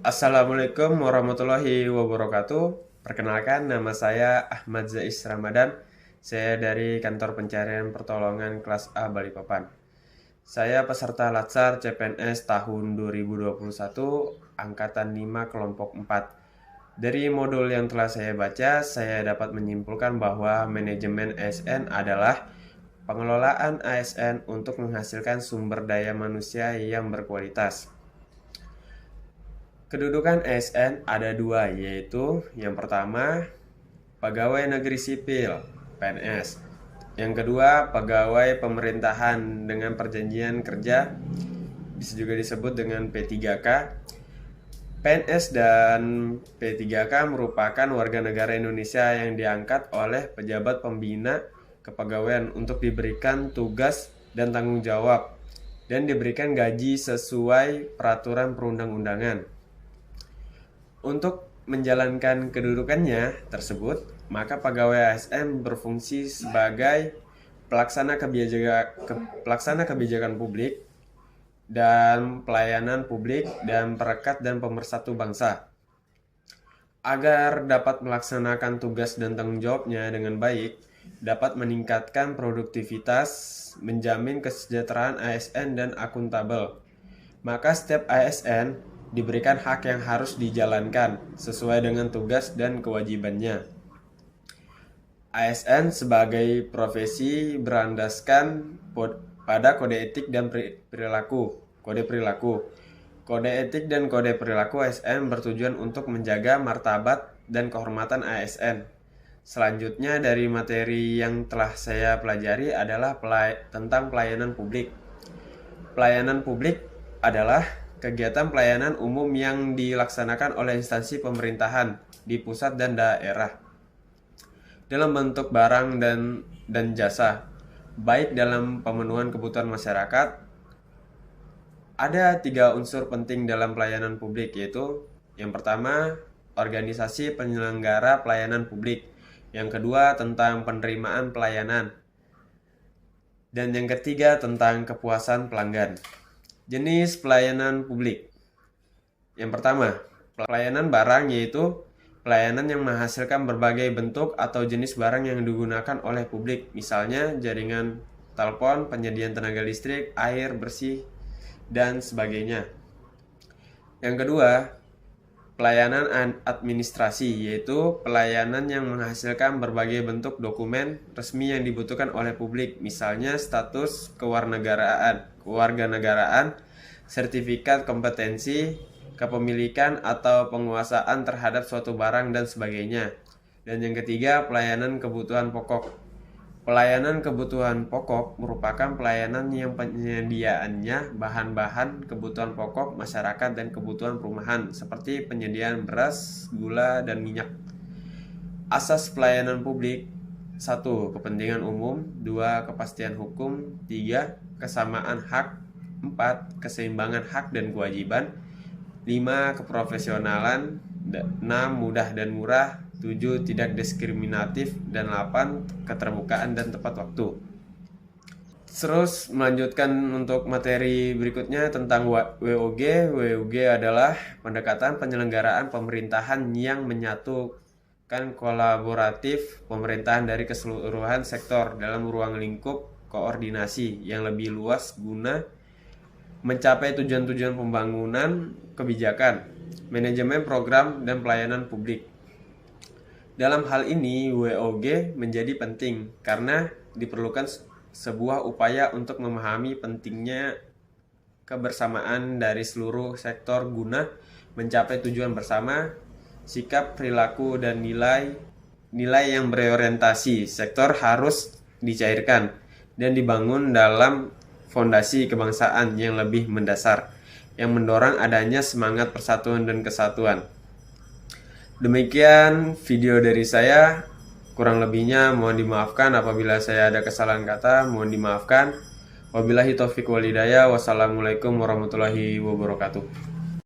Assalamualaikum warahmatullahi wabarakatuh. Perkenalkan, nama saya Ahmad Zais Ramadan. Saya dari Kantor Pencarian Pertolongan Kelas A Balikpapan. Saya peserta Latsar CPNS tahun 2021, Angkatan 5 Kelompok 4. Dari modul yang telah saya baca, saya dapat menyimpulkan bahwa manajemen ASN adalah pengelolaan ASN untuk menghasilkan sumber daya manusia yang berkualitas. Kedudukan ASN ada dua, yaitu yang pertama, pegawai negeri sipil (PNS). Yang kedua, pegawai pemerintahan dengan perjanjian kerja, bisa juga disebut dengan P3K. PNS dan P3K merupakan warga negara Indonesia yang diangkat oleh pejabat pembina kepegawaian untuk diberikan tugas dan tanggung jawab dan diberikan gaji sesuai peraturan perundang-undangan. Untuk menjalankan kedudukannya tersebut, maka pegawai ASN berfungsi sebagai pelaksana kebijakan publik dan pelayanan publik dan perekat dan pemersatu bangsa. Agar dapat melaksanakan tugas dan tanggung jawabnya dengan baik, dapat meningkatkan produktivitas, menjamin kesejahteraan ASN dan akuntabel. Maka setiap ASN diberikan hak yang harus dijalankan sesuai dengan tugas dan kewajibannya. ASN sebagai profesi berlandaskan pada kode etik dan kode perilaku. Kode etik dan kode perilaku ASN bertujuan untuk menjaga martabat dan kehormatan ASN. Selanjutnya dari materi yang telah saya pelajari adalah tentang pelayanan publik. Pelayanan publik adalah kegiatan pelayanan umum yang dilaksanakan oleh instansi pemerintahan di pusat dan daerah dalam bentuk barang dan jasa, baik dalam pemenuhan kebutuhan masyarakat. Ada 3 unsur penting dalam pelayanan publik, yaitu yang pertama, organisasi penyelenggara pelayanan publik, yang kedua tentang penerimaan pelayanan, dan yang ketiga tentang kepuasan pelanggan. Jenis pelayanan publik. Yang pertama, pelayanan barang, yaitu pelayanan yang menghasilkan berbagai bentuk atau jenis barang yang digunakan oleh publik, misalnya jaringan telepon, penyediaan tenaga listrik, air bersih, dan sebagainya. Yang kedua, pelayanan administrasi, yaitu pelayanan yang menghasilkan berbagai bentuk dokumen resmi yang dibutuhkan oleh publik, misalnya status kewarganegaraan, sertifikat kompetensi, kepemilikan atau penguasaan terhadap suatu barang dan sebagainya. Dan yang ketiga, pelayanan kebutuhan pokok. Pelayanan kebutuhan pokok merupakan pelayanan yang penyediaannya bahan-bahan kebutuhan pokok masyarakat dan kebutuhan perumahan seperti penyediaan beras, gula, dan minyak. Asas pelayanan publik: 1. Kepentingan umum, 2. Kepastian hukum, 3. Kesamaan hak, 4. Keseimbangan hak dan kewajiban, 5. Keprofesionalan, 6. Mudah dan murah, 7. Tidak diskriminatif, dan 8. Keterbukaan dan tepat waktu. Terus melanjutkan untuk materi berikutnya tentang WOG. WOG adalah pendekatan penyelenggaraan pemerintahan yang menyatukan kolaboratif pemerintahan dari keseluruhan sektor dalam ruang lingkup koordinasi yang lebih luas guna mencapai tujuan-tujuan pembangunan kebijakan, manajemen program, dan pelayanan publik. Dalam hal ini, WOG menjadi penting karena diperlukan sebuah upaya untuk memahami pentingnya kebersamaan dari seluruh sektor guna mencapai tujuan bersama, sikap, perilaku, dan nilai yang berorientasi sektor harus dicairkan dan dibangun dalam fondasi kebangsaan yang lebih mendasar, yang mendorong adanya semangat persatuan dan kesatuan. Demikian video dari saya. Kurang lebihnya mohon dimaafkan apabila saya ada kesalahan kata, mohon dimaafkan. Wabillahi taufiq wal hidayah. Wassalamualaikum warahmatullahi wabarakatuh.